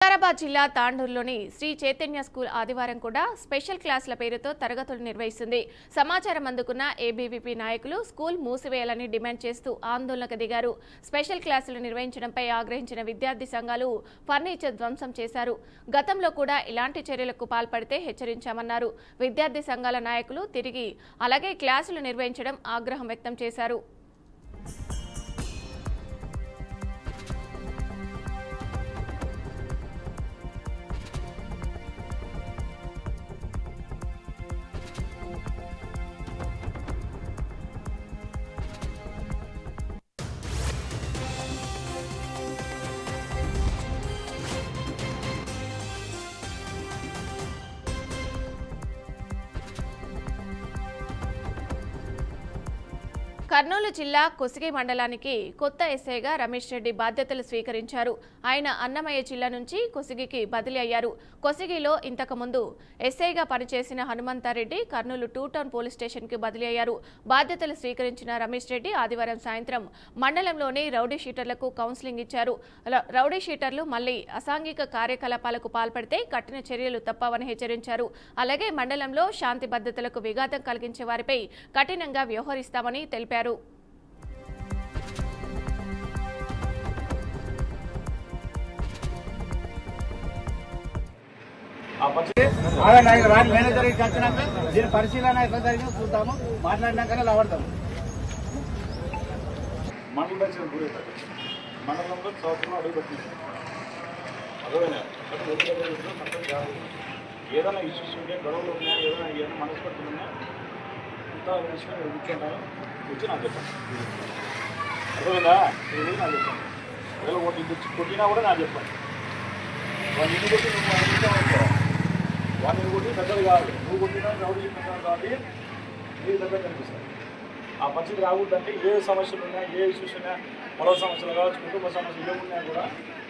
వికారాబాద్ జిల్లా తాండూరులోని శ్రీ చైతన్య స్కూల్ ఆదివారం కూడా స్పెషల్ క్లాసుల పేరుతో తరగతులు నిర్వహిస్తుంది. సమాచారం అందుకున్న ఏబీవీపీ నాయకులు స్కూల్ మూసివేయాలని డిమాండ్ చేస్తూ ఆందోళనకు దిగారు. స్పెషల్ క్లాసులు నిర్వహించడంపై ఆగ్రహించిన విద్యార్థి సంఘాలు ఫర్నిచర్ ధ్వంసం చేశారు. గతంలో కూడా ఇలాంటి చర్యలకు పాల్పడితే హెచ్చరించామన్నారు. విద్యార్థి సంఘాల నాయకులు తిరిగి అలాగే క్లాసులు నిర్వహించడం ఆగ్రహం వ్యక్తం చేశారు. కర్నూలు జిల్లా కొసిగి మండలానికి కొత్త ఎస్ఐగా రమేష్ రెడ్డి బాధ్యతలు స్వీకరించారు. ఆయన అన్నమయ్య జిల్లా నుంచి కొసిగికి బదిలీ అయ్యారు. కొసిగిలో ఇంతకుముందు ఎస్ఐగా పనిచేసిన హనుమంతారెడ్డి కర్నూలు 2 టౌన్ పోలీస్ స్టేషన్కి బదిలీ అయ్యారు. బాధ్యతలు స్వీకరించిన రమేష్ రెడ్డి ఆదివారం సాయంత్రం మండలంలోని రౌడీ షీటర్లకు కౌన్సిలింగ్ ఇచ్చారు. రౌడీ షీటర్లు మళ్లీ అసాంఘిక కార్యకలాపాలకు పాల్పడితే కఠిన చర్యలు తప్పవని హెచ్చరించారు. అలాగే మండలంలో శాంతి భద్రతలకు విఘాతం కలిగించే వారిపై కఠినంగా వ్యవహరిస్తామని తెలిపారు. మేనేజర్ వచ్చినాక దీని పరిశీలన ఎట్లా జరిగిందో చూద్దాము, మాట్లాడినాకనే లావడతాము. మండలంలో చదువుకున్న అడుగుపెట్టింది ఏదైనా ఇష్యూస్ ఉంటే గొడవలు ఉన్నా ఏదైనా మనస్పర్ధలు ఉన్నా ఇంత విషయం కూర్చుంటాను వచ్చి నాకు చెప్పండి. అర్థమైందా? ఇది నాకు చెప్పండి. ఒకవేళ ఒకటి కొట్టినా కూడా నాకు చెప్పండి. వాళ్ళు ఇల్లు కొట్టి నువ్వు అడుగుతావు, వాళ్ళు కొట్టి పెద్దలు కాదు, నువ్వు కొట్టినా రౌడీ చెప్పినావు కాబట్టి మీరు దగ్గర కనిపిస్తారు. ఆ పరిస్థితి రాకూడదంటే ఏ సమస్యలు ఉన్నా, ఏ ఇష్యూస్ ఉన్నా, పొలం సమస్యలు కావచ్చు, కుటుంబ సమస్యలు ఏమున్నా కూడా